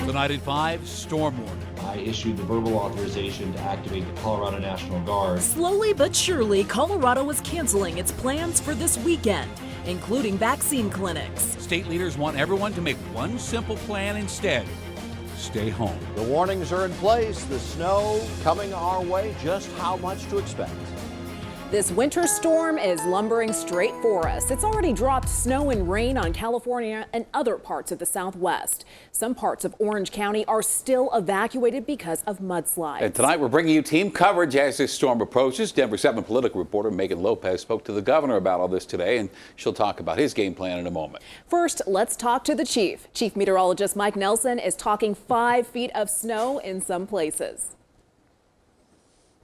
Tonight at 5, storm warning. I issued the verbal authorization to activate the Colorado National Guard. Slowly but surely, Colorado is canceling its plans for this weekend, including vaccine clinics. State leaders want everyone to make one simple plan instead. Stay home. The warnings are in place. The snow coming our way. Just how much to expect? This winter storm is lumbering straight for us. It's already dropped snow and rain on California and other parts of the Southwest. Some parts of Orange County are still evacuated because of mudslides. And tonight we're bringing you team coverage as this storm approaches. Denver7 political reporter Megan Lopez spoke to the governor about all this today, and she'll talk about his game plan in a moment. First, let's talk to the chief. Chief Meteorologist Mike Nelson is talking 5 feet of snow in some places.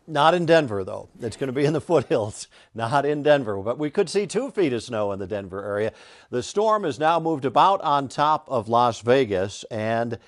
Not in Denver, though. It's going to be in the foothills, not in Denver. But we could see 2 feet of snow in the Denver area. The storm has now moved about on top of Las Vegas, and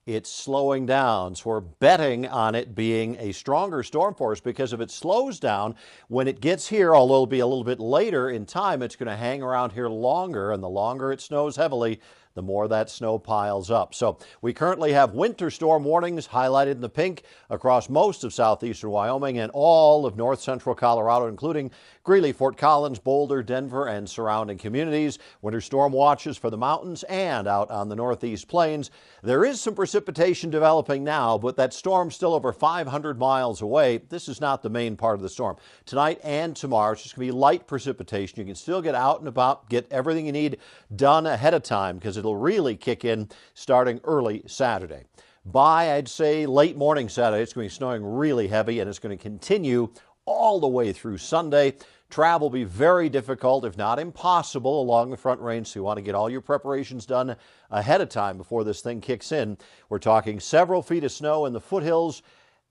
it's slowing down. So we're betting on it being a stronger storm force, because if it slows down when it gets here, although it'll be a little bit later in time, it's going to hang around here longer. And the longer it snows heavily, the more that snow piles up. So we currently have winter storm warnings highlighted in the pink across most of southeastern Wyoming and all of north central Colorado, including Greeley, Fort Collins, Boulder, Denver, and surrounding communities. Winter storm watches for the mountains and out on the northeast plains. There is some precipitation developing now, but that storm's still over 500 miles away. This is not the main part of the storm. Tonight and tomorrow, it's just going to be light precipitation. You can still get out and about, get everything you need done ahead of time, because it'll really kick in starting early Saturday. By, I'd say, late morning Saturday, it's going to be snowing really heavy, and it's going to continue all the way through Sunday. Travel will be very difficult, if not impossible, along the Front Range, so you want to get all your preparations done ahead of time before this thing kicks in. We're talking several feet of snow in the foothills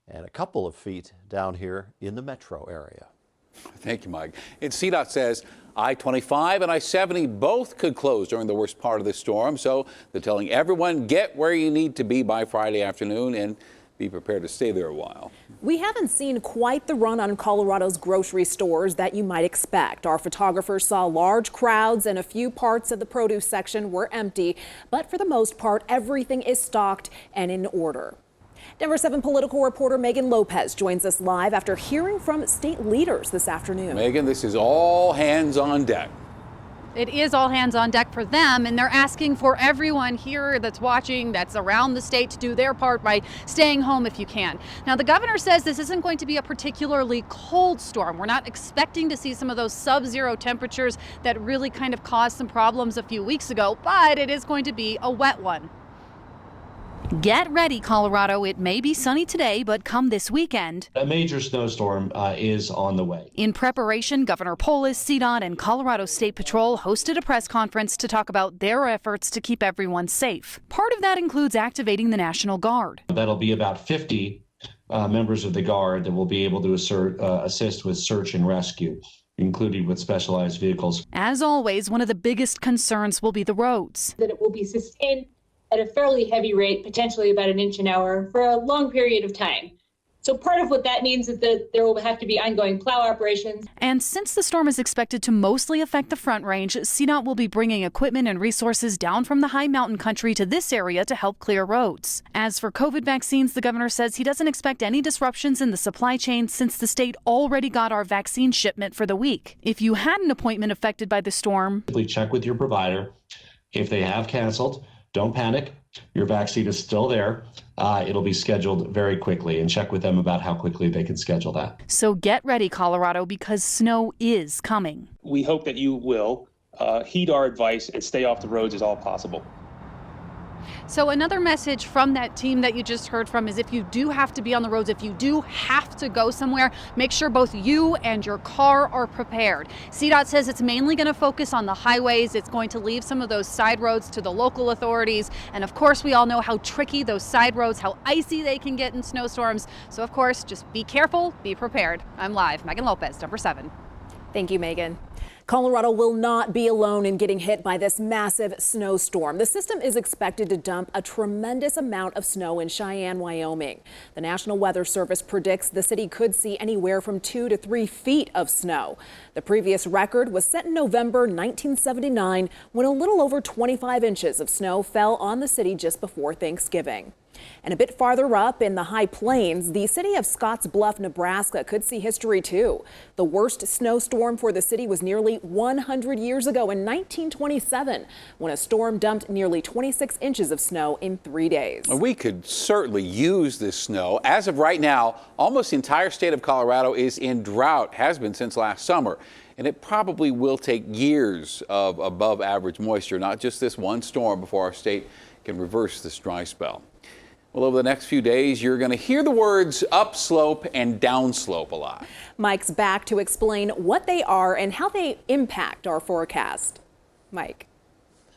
and a couple of feet down here in the metro area. Thank you, Mike. And CDOT says I-25 and I-70 both could close during the worst part of the storm, so they're telling everyone, get where you need to be by Friday afternoon and be prepared to stay there a while. We haven't seen quite the run on Colorado's grocery stores that you might expect. Our photographers saw large crowds and a few parts of the produce section were empty, but for the most part, everything is stocked and in order. Denver7 political reporter Megan Lopez joins us live after hearing from state leaders this afternoon. Megan, this is all hands on deck. It is all hands on deck for them, and they're asking for everyone here that's watching, that's around the state, to do their part by staying home if you can. Now, the governor says this isn't going to be a particularly cold storm. We're not expecting to see some of those sub-zero temperatures that really kind of caused some problems a few weeks ago, but it is going to be a wet one. Get ready, Colorado. It may be sunny today, but come this weekend, A major snowstorm is on the way. in preparation, Governor Polis, CDOT, and Colorado State Patrol hosted a press conference to talk about their efforts to keep everyone safe. Part of that includes activating the National Guard. That'll be about 50 members of the Guard that will be able to assist with search and rescue, including with specialized vehicles. As always, one of the biggest concerns will be the roads. That it will be sustained at a fairly heavy rate, potentially about an inch an hour, for a long period of time. So part of what that means is that there will have to be ongoing plow operations. And since the storm is expected to mostly affect the Front Range, CDOT will be bringing equipment and resources down from the high mountain country to this area to help clear roads. As for COVID vaccines, the governor says he doesn't expect any disruptions in the supply chain since the state already got our vaccine shipment for the week. If you had an appointment affected by the storm, Simply check with your provider. If they have canceled, don't panic. Your vaccine is still there. It'll be scheduled very quickly, and check with them about how quickly they can schedule that. So get ready, Colorado, because snow is coming. We hope that you will heed our advice and stay off the roads as all possible. So another message from that team that you just heard from is if you do have to be on the roads, if you do have to go somewhere, make sure both you and your car are prepared. CDOT says it's mainly going to focus on the highways. It's going to leave some of those side roads to the local authorities. And of course, we all know how tricky those side roads, how icy they can get in snowstorms. So of course, just be careful, be prepared. I'm live. Megan Lopez, Denver7. Thank you, Megan. Colorado will not be alone in getting hit by this massive snowstorm. The system is expected to dump a tremendous amount of snow in Cheyenne, Wyoming. The National Weather Service predicts the city could see anywhere from 2 to 3 feet of snow. The previous record was set in November 1979 when a little over 25 inches of snow fell on the city just before Thanksgiving. And a bit farther up in the High Plains, the city of Scottsbluff, Nebraska could see history too. The worst snowstorm for the city was nearly 100 years ago in 1927, when a storm dumped nearly 26 inches of snow in 3 days. We could certainly use this snow. As of right now, almost the entire state of Colorado is in drought, has been since last summer. And it probably will take years of above average moisture, not just this one storm, before our state can reverse this dry spell. Well, over the next few days, you're going to hear the words upslope and downslope a lot. Mike's back to explain what they are and how they impact our forecast. Mike.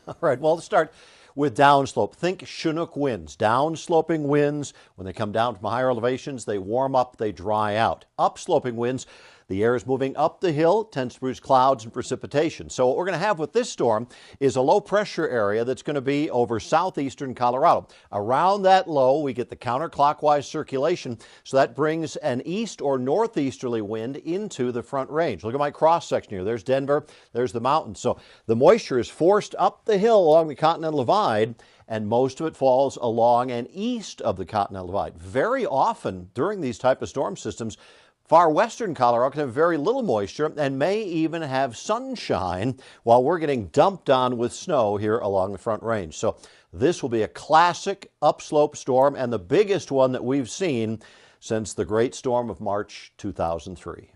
All right, well, let's start with downslope. Think Chinook winds, downsloping winds. When they come down from higher elevations, they warm up, they dry out. Upsloping winds, the air is moving up the hill, tends to produce clouds and precipitation. So what we're going to have with this storm is a low pressure area that's going to be over southeastern Colorado. Around that low, we get the counterclockwise circulation, so that brings an east or northeasterly wind into the Front Range. Look at my cross section here. There's Denver, there's the mountains. So the moisture is forced up the hill along the Continental Divide, and most of it falls along and east of the Continental Divide. Very often during these type of storm systems, far western Colorado can have very little moisture and may even have sunshine while we're getting dumped on with snow here along the Front Range. So this will be a classic upslope storm and the biggest one that we've seen since the Great Storm of March 2003.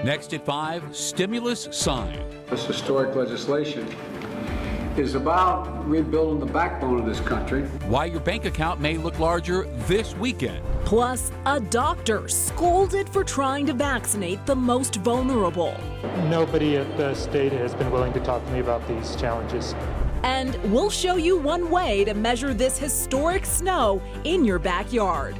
Next at 5, stimulus signed. This historic legislation is about rebuilding the backbone of this country. Why your bank account may look larger this weekend. Plus, a doctor scolded for trying to vaccinate the most vulnerable. Nobody at the state has been willing to talk to me about these challenges. And we'll show you one way to measure this historic snow in your backyard.